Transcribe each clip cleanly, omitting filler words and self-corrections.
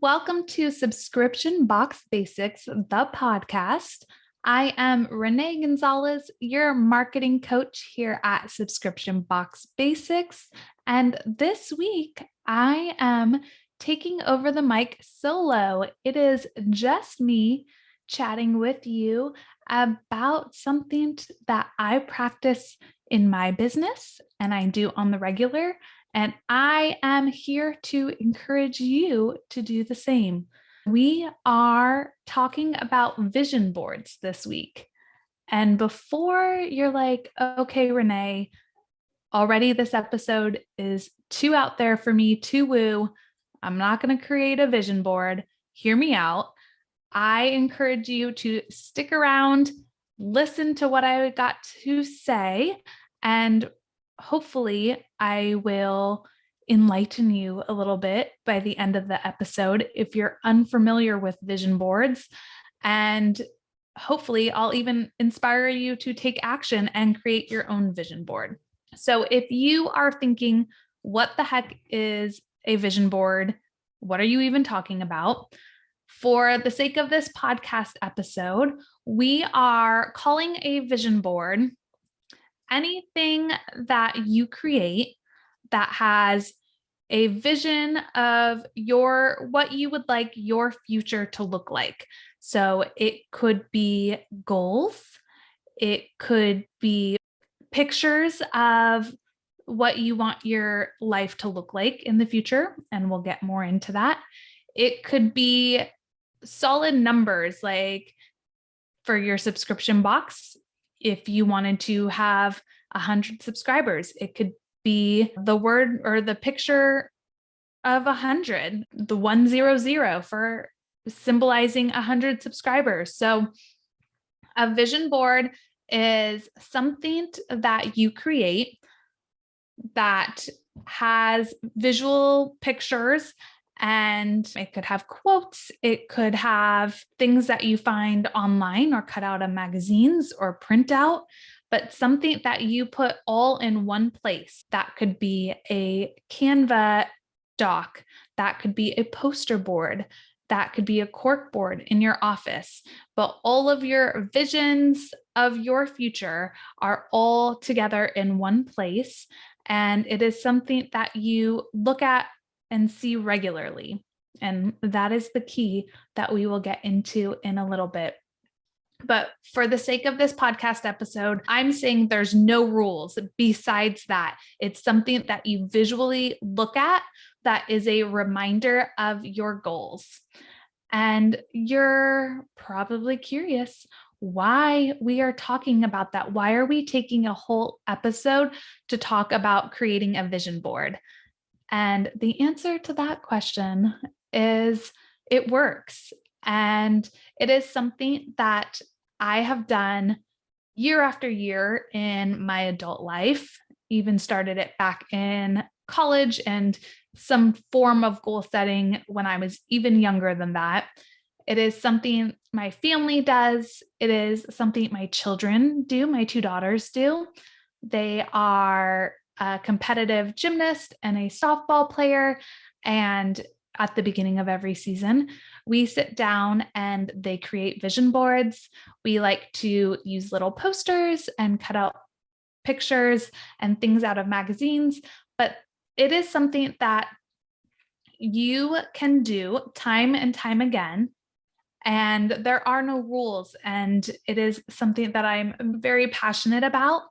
Welcome to Subscription Box Basics, the podcast. I am Renae Gonzalez, your marketing coach here at Subscription Box Basics. And this week, I am taking over the mic solo. It is just me chatting with you about something that I practice in my business and I do on the regular. And I am here to encourage you to do the same. We are talking about vision boards this week. And before you're like, okay, Renae, already this episode is too out there for me, too woo. I'm not going to create a vision board. Hear me out. I encourage you to stick around, listen to what I got to say, and hopefully I will enlighten you a little bit by the end of the episode if you're unfamiliar with vision boards. And hopefully I'll even inspire you to take action and create your own vision board. So if you are thinking, what the heck is a vision board? What are you even talking about? For the sake of this podcast episode, we are calling a vision board anything that you create that has a vision of what you would like your future to look like. So it could be goals, it could be pictures of what you want your life to look like in the future, and we'll get more into that. It could be solid numbers, like for your subscription box, if you wanted to have 100 subscribers, it could be the word or the picture of 100, the 100 for symbolizing 100 subscribers. So a vision board is something that you create that has visual pictures, and it could have quotes, it could have things that you find online or cut out of magazines or print out, but something that you put all in one place. That could be a Canva doc, that could be a poster board, that could be a cork board in your office, but all of your visions of your future are all together in one place. And it is something that you look at and see regularly. And that is the key that we will get into in a little bit. But for the sake of this podcast episode, I'm saying there's no rules besides that. It's something that you visually look at that is a reminder of your goals. And you're probably curious why we are talking about that. Why are we taking a whole episode to talk about creating a vision board? And the answer to that question is it works. And it is something that I have done year after year in my adult life, even started it back in college and some form of goal setting when I was even younger than that. It is something my family does. It is something my children do. My two daughters do. They are a competitive gymnast and a softball player. And at the beginning of every season, we sit down and they create vision boards. We like to use little posters and cut out pictures and things out of magazines, but it is something that you can do time and time again. And there are no rules. And it is something that I'm very passionate about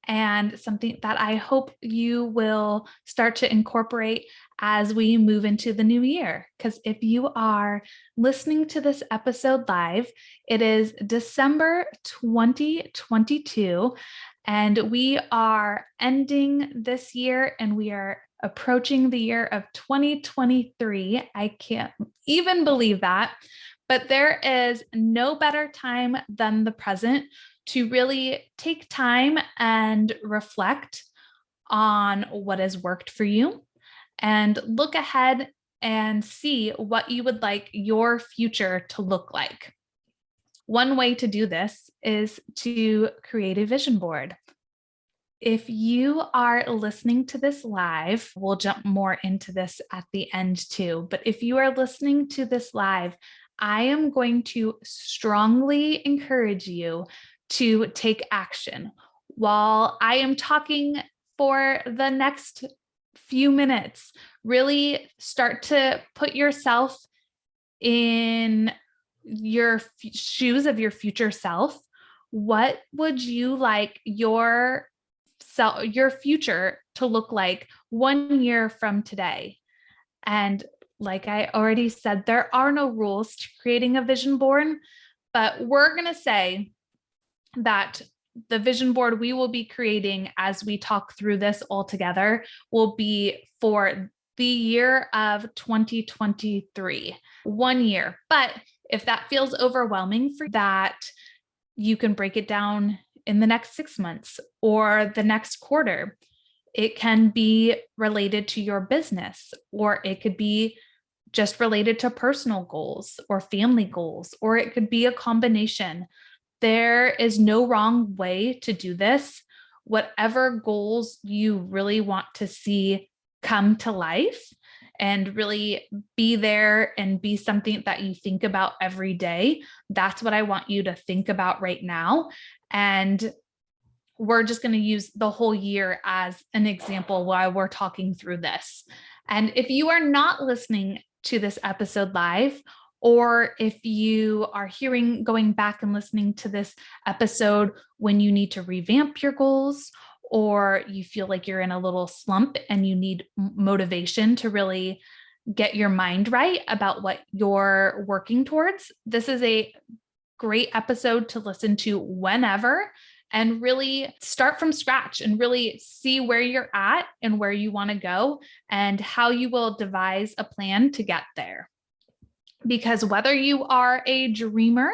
and something that I hope you will start to incorporate as we move into the new year. Because if you are listening to this episode live, it is December 2022, and we are ending this year and we are approaching the year of 2023. I can't even believe that, but there is no better time than the present to really take time and reflect on what has worked for you and look ahead and see what you would like your future to look like. One way to do this is to create a vision board. If you are listening to this live, we'll jump more into this at the end too. But if you are listening to this live, I am going to strongly encourage you to take action. While I am talking for the next few minutes, really start to put yourself in your shoes of your future self. What would you like your future to look like 1 year from today? And like I already said, there are no rules to creating a vision board, but we're going to say that the vision board we will be creating as we talk through this all together will be for the year of 2023, 1 year. But if that feels overwhelming for that, you can break it down in the next 6 months or the next quarter. It can be related to your business, or it could be just related to personal goals or family goals, or it could be a combination. There is no wrong way to do this. Whatever goals you really want to see come to life and really be there and be something that you think about every day, that's what I want you to think about right now. And we're just going to use the whole year as an example while we're talking through this. And if you are not listening to this episode live, or if you are going back and listening to this episode when you need to revamp your goals, or you feel like you're in a little slump and you need motivation to really get your mind right about what you're working towards, this is a great episode to listen to whenever, and really start from scratch and really see where you're at and where you want to go and how you will devise a plan to get there. Because whether you are a dreamer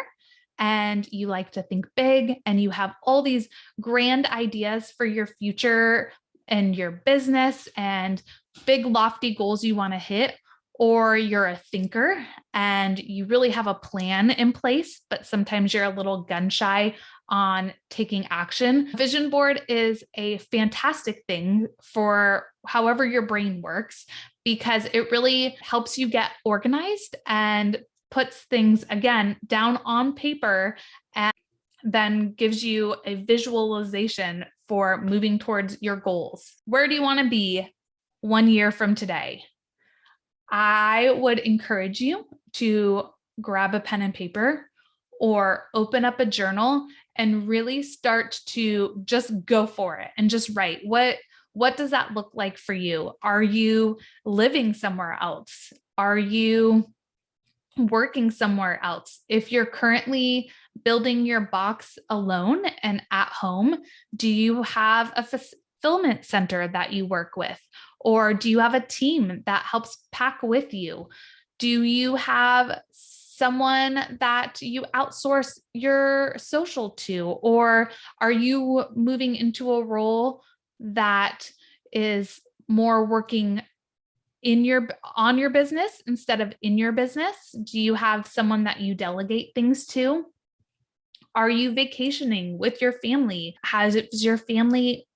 and you like to think big and you have all these grand ideas for your future and your business and big lofty goals you want to hit, or you're a thinker and you really have a plan in place, but sometimes you're a little gun shy on taking action, vision board is a fantastic thing for however your brain works, because it really helps you get organized and puts things again down on paper, and then gives you a visualization for moving towards your goals. Where do you want to be 1 year from today? I would encourage you to grab a pen and paper or open up a journal and really start to just go for it and just write. What does that look like for you? Are you living somewhere else? Are you working somewhere else? If you're currently building your box alone and at home, do you have a fulfillment center that you work with? Or do you have a team that helps pack with you? Do you have someone that you outsource your social to? Or are you moving into a role that is more working on your business instead of in your business? Do you have someone that you delegate things to? Are you vacationing with your family? Has your family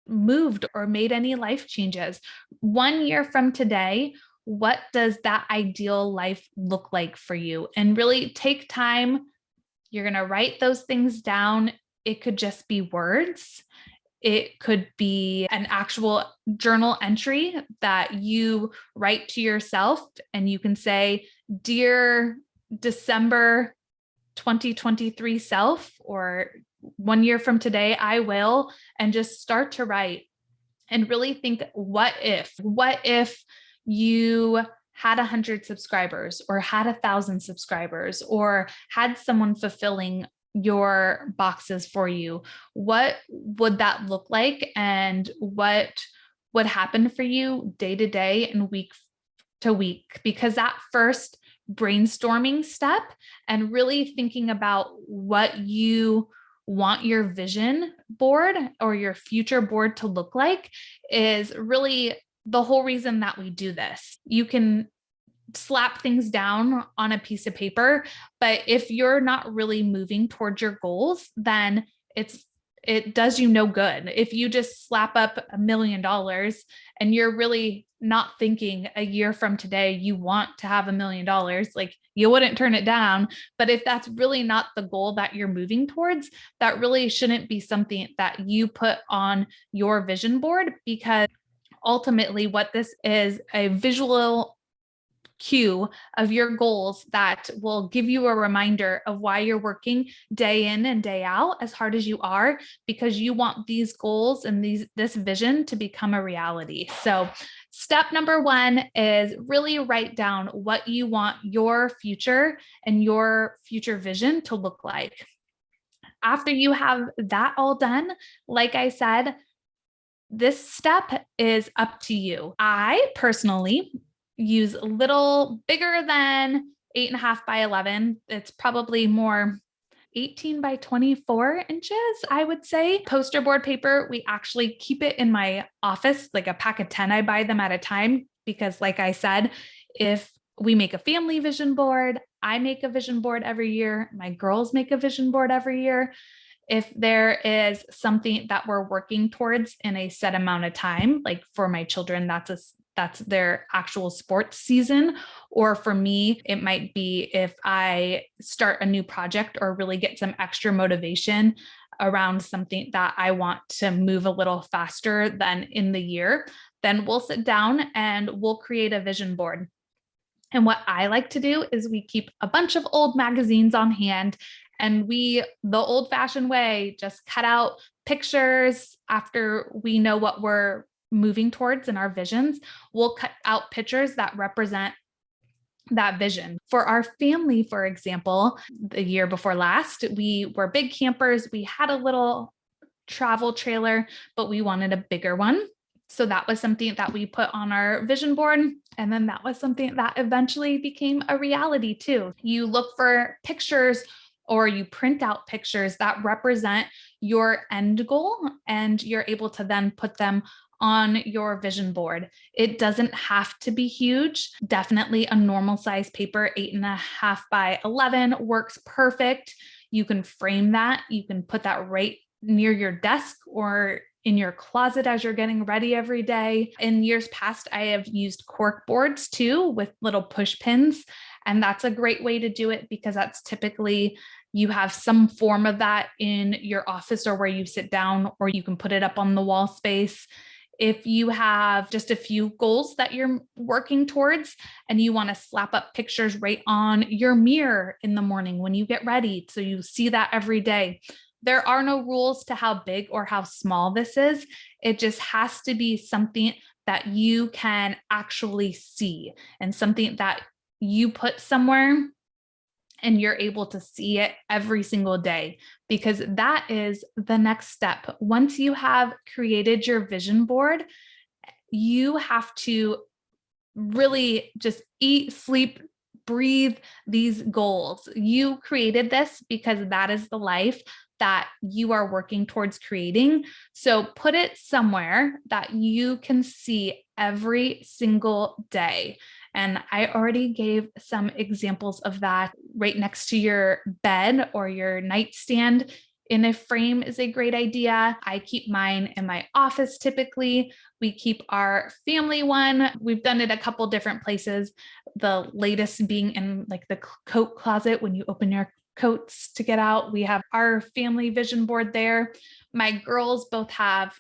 moved or made any life changes? 1 year from today, what does that ideal life look like for you? And really take time. You're going to write those things down. It could just be words. It could be an actual journal entry that you write to yourself, and you can say, "Dear December 2023 self," or 1 year from today, I will, and just start to write and really think, what if you had 100 subscribers or had 1,000 subscribers or had someone fulfilling your boxes for you? What would that look like? And what would happen for you day to day and week to week? Because that first brainstorming step and really thinking about what you want your vision board or your future board to look like is really the whole reason that we do this. You can slap things down on a piece of paper, but if you're not really moving towards your goals, then it's it does you no good. If you just slap up $1 million and you're really not thinking a year from today, you want to have $1 million, like you wouldn't turn it down. But if that's really not the goal that you're moving towards, that really shouldn't be something that you put on your vision board, because ultimately what this is a visual cue of your goals that will give you a reminder of why you're working day in and day out as hard as you are, because you want these goals and this vision to become a reality. So step number 1 is really write down what you want your future and your future vision to look like. After you have that all done, like I said, this step is up to you. I personally use a little bigger than 8.5 by 11. It's probably more 18 by 24 inches, I would say. Poster board paper, we actually keep it in my office, like a pack of 10. I buy them at a time because, like I said, if we make a family vision board, I make a vision board every year, my girls make a vision board every year. If there is something that we're working towards in a set amount of time, like for my children, that's their actual sports season. Or for me, it might be if I start a new project or really get some extra motivation around something that I want to move a little faster than in the year, then we'll sit down and we'll create a vision board. And what I like to do is we keep a bunch of old magazines on hand, and we, the old fashioned way, just cut out pictures after we know what we're moving towards in our visions. We'll cut out pictures that represent that vision. For our family, for example, the year before last, we were big campers. We had a little travel trailer, but we wanted a bigger one. So that was something that we put on our vision board. And then that was something that eventually became a reality too. You look for pictures or you print out pictures that represent your end goal, and you're able to then put them on your vision board. It doesn't have to be huge. Definitely a normal size paper, 8.5 by 11 works perfect. You can frame that. You can put that right near your desk or in your closet as you're getting ready every day. In years past, I have used cork boards too with little push pins. And that's a great way to do it, because that's typically you have some form of that in your office or where you sit down, or you can put it up on the wall space. If you have just a few goals that you're working towards and you want to slap up pictures right on your mirror in the morning when you get ready, so you see that every day. There are no rules to how big or how small this is. It just has to be something that you can actually see, and something that you put somewhere and you're able to see it every single day, because that is the next step. Once you have created your vision board, you have to really just eat, sleep, breathe these goals. You created this because that is the life that you are working towards creating. So put it somewhere that you can see every single day. And I already gave some examples of that. Right next to your bed or your nightstand in a frame is a great idea. I keep mine in my office typically. We keep our family one. We've done it a couple different places. The latest being in like the coat closet when you open your coats to get out. We have our family vision board there. My girls both have,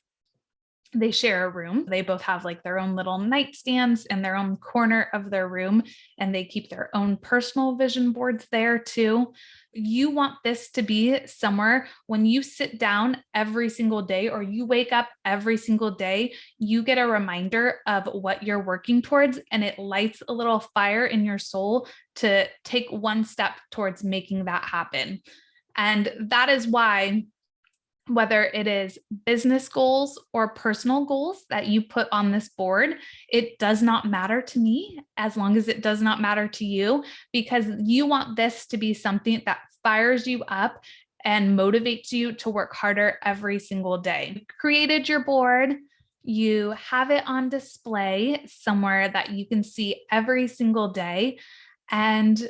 they share a room. They both have like their own little nightstands in their own corner of their room, and they keep their own personal vision boards there too. You want this to be somewhere when you sit down every single day or you wake up every single day, you get a reminder of what you're working towards, and it lights a little fire in your soul to take one step towards making that happen. And that is why, whether it is business goals or personal goals that you put on this board, it does not matter to me as long as it does not matter to you, because you want this to be something that fires you up and motivates you to work harder every single day. You created your board, you have it on display somewhere that you can see every single day. And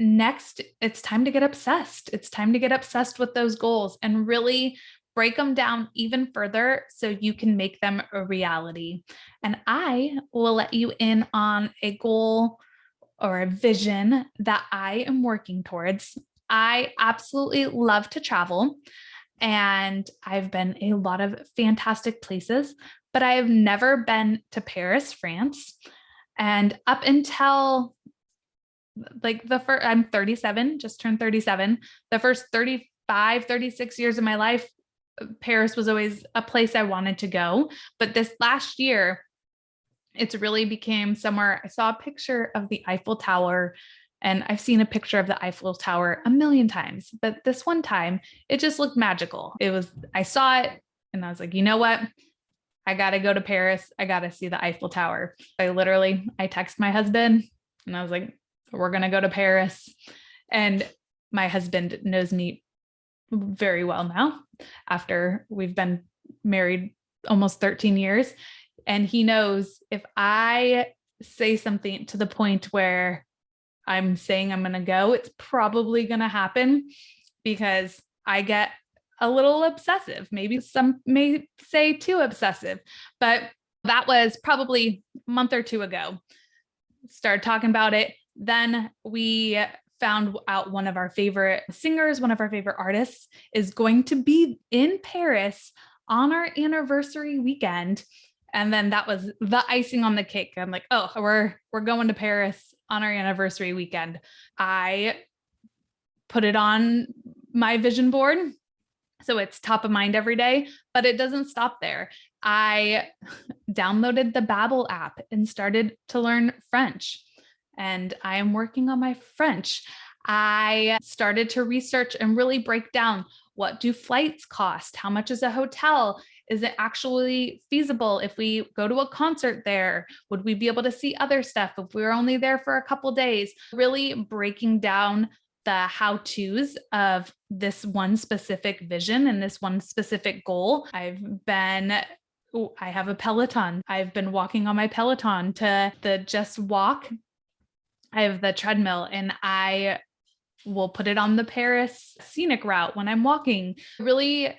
next, it's time to get obsessed. It's time to get obsessed with those goals and really break them down even further so you can make them a reality. And I will let you in on a goal or a vision that I am working towards. I absolutely love to travel, and I've been a lot of fantastic places, but I have never been to Paris, France. And up until like I'm 37, just turned 37. The first 35, 36 years of my life, Paris was always a place I wanted to go. But this last year, it's really became somewhere. I saw a picture of the Eiffel Tower, and I've seen a picture of the Eiffel Tower a million times, but this one time it just looked magical. I saw it and I was like, you know what? I got to go to Paris. I got to see the Eiffel Tower. I text my husband and I was like, we're going to go to Paris. And my husband knows me very well now after we've been married almost 13 years. And he knows if I say something to the point where I'm saying I'm going to go, it's probably going to happen, because I get a little obsessive. Maybe some may say too obsessive, but that was probably a month or two ago. Started talking about it. Then we found out one of our favorite singers, one of our favorite artists is going to be in Paris on our anniversary weekend. And then that was the icing on the cake. I'm like, oh, we're going to Paris on our anniversary weekend. I put it on my vision board, so it's top of mind every day, but it doesn't stop there. I downloaded the Babbel app and started to learn French, and I am working on my French. I started to research and really break down, what do flights cost? How much is a hotel? Is it actually feasible if we go to a concert there? Would we be able to see other stuff if we were only there for a couple days? Really breaking down the how-tos of this one specific vision and this one specific goal. I have a Peloton. I've been walking on my Peloton to the Just Walk. I have the treadmill, and I will put it on the Paris scenic route when I'm walking, really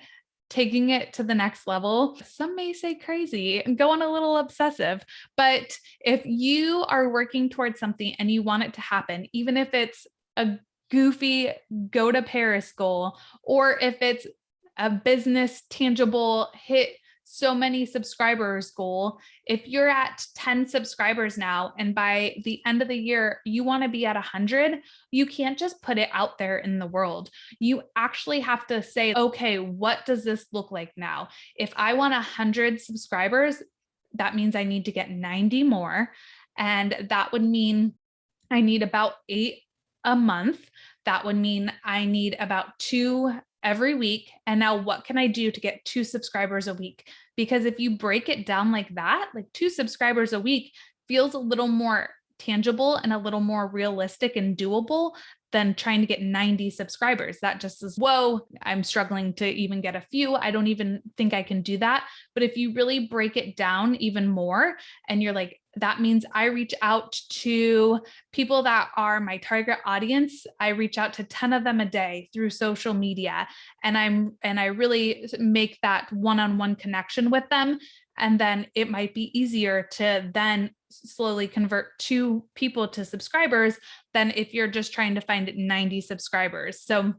taking it to the next level. Some may say crazy and going a little obsessive, but if you are working towards something and you want it to happen, even if it's a goofy go to Paris goal, or if it's a business tangible hit so many subscribers goal, if you're at 10 subscribers now, and by the end of the year, you want to be at 100, you can't just put it out there in the world. You actually have to say, okay, what does this look like now? If I want 100 subscribers, that means I need to get 90 more. And that would mean I need about 8 a month. That would mean I need about 2 every week. And now what can I do to get 2 subscribers a week? Because if you break it down like that, like 2 subscribers a week feels a little more tangible and a little more realistic and doable than trying to get 90 subscribers. That just is, whoa, I'm struggling to even get a few. I don't even think I can do that. But if you really break it down even more, and you're like, that means I reach out to people that are my target audience. I reach out to 10 of them a day through social media, and I really make that one-on-one connection with them. And then it might be easier to then slowly convert 2 people to subscribers than if you're just trying to find 90 subscribers. So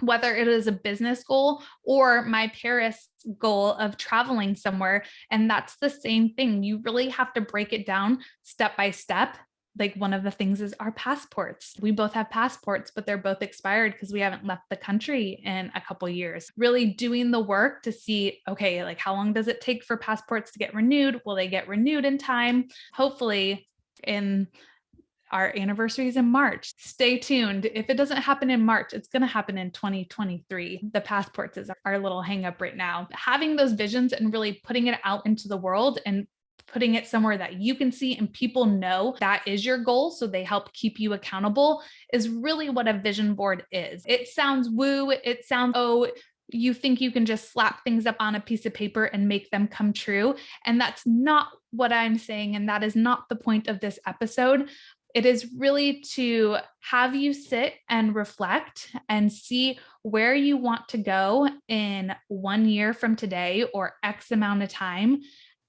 whether it is a business goal or my Paris goal of traveling somewhere, and that's the same thing. You really have to break it down step by step. Like, one of the things is our passports. We both have passports, but they're both expired because we haven't left the country in a couple of years. Really doing the work to see, okay, like, how long does it take for passports to get renewed? Will they get renewed in time? Hopefully in our anniversary is in March. Stay tuned. If it doesn't happen in March, it's going to happen in 2023. The passports is our little hang up right now. Having those visions and really putting it out into the world and putting it somewhere that you can see and people know that is your goal, so they help keep you accountable, is really what a vision board is. It sounds woo. It sounds, oh, you think you can just slap things up on a piece of paper and make them come true. And that's not what I'm saying. And that is not the point of this episode. It is really to have you sit and reflect and see where you want to go in 1 year from today or X amount of time.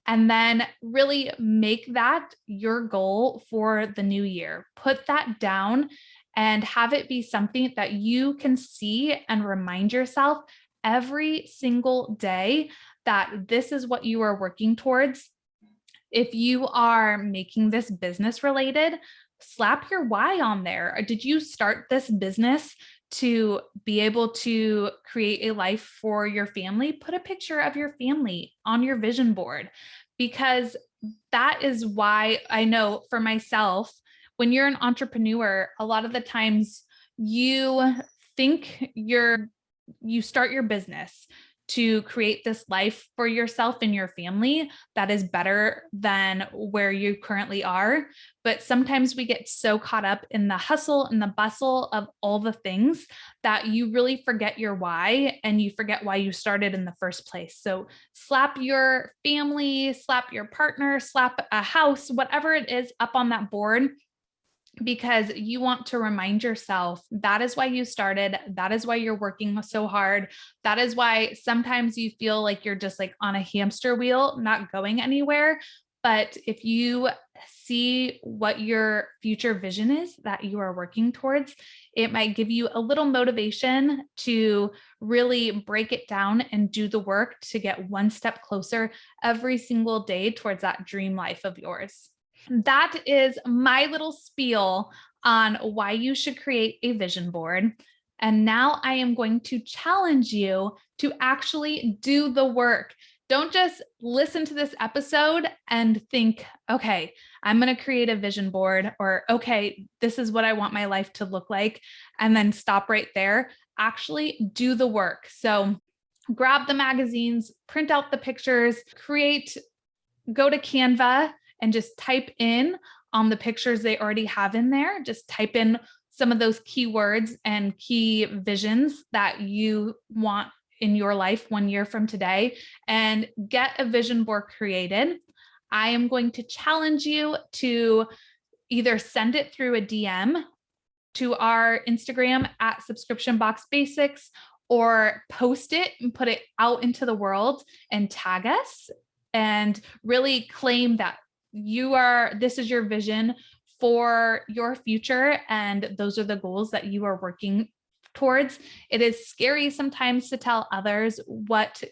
And then really make that your goal for the new year. Put that down and have it be something that you can see and remind yourself every single day that this is what you are working towards. If you are making this business related, slap your why on there. Did you start this business to be able to create a life for your family? Put a picture of your family on your vision board, because that is why I know for myself, when you're an entrepreneur, a lot of the times you think you start your business to create this life for yourself and your family that is better than where you currently are. But sometimes we get so caught up in the hustle and the bustle of all the things that you really forget your why, and you forget why you started in the first place. So slap your family, slap your partner, slap a house, whatever it is up on that board, because you want to remind yourself that is why you started. That is why you're working so hard. That is why sometimes you feel like you're just like on a hamster wheel, not going anywhere. But if you see what your future vision is that you are working towards, it might give you a little motivation to really break it down and do the work to get one step closer every single day towards that dream life of yours. That is my little spiel on why you should create a vision board. And now I am going to challenge you to actually do the work. Don't just listen to this episode and think, okay, I'm going to create a vision board, or okay, this is what I want my life to look like, and then stop right there. Actually do the work. So grab the magazines, print out the pictures, go to Canva and just type in on the pictures they already have in there. Just type in some of those keywords and key visions that you want in your life 1 year from today, and get a vision board created. I am going to challenge you to either send it through a DM to our Instagram at Subscription Box Basics, or post it and put it out into the world and tag us, and really claim that this is your vision for your future, and those are the goals that you are working towards. It is scary sometimes to tell others what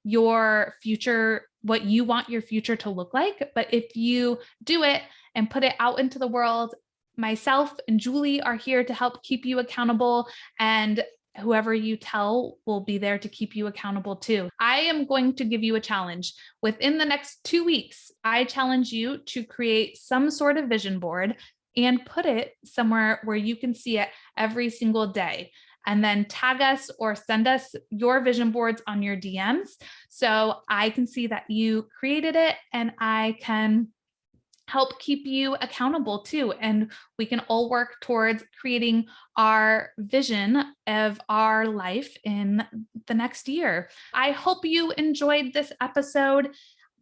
you want your future to look like, but if you do it and put it out into the world, myself and Julie are here to help keep you accountable, and whoever you tell will be there to keep you accountable too. I am going to give you a challenge. Within the next 2 weeks, I challenge you to create some sort of vision board and put it somewhere where you can see it every single day. And then tag us or send us your vision boards on your DMs so I can see that you created it, and I can help keep you accountable too. And we can all work towards creating our vision of our life in the next year. I hope you enjoyed this episode.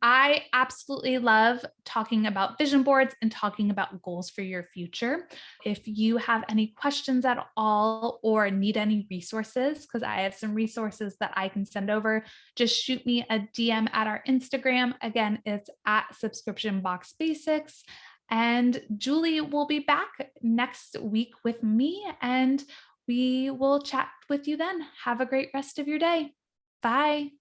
I absolutely love talking about vision boards and talking about goals for your future. If you have any questions at all or need any resources, because I have some resources that I can send over, just shoot me a DM at our Instagram. Again, it's at Subscription Box Basics. And Julie will be back next week with me, and we will chat with you then. Have a great rest of your day. Bye.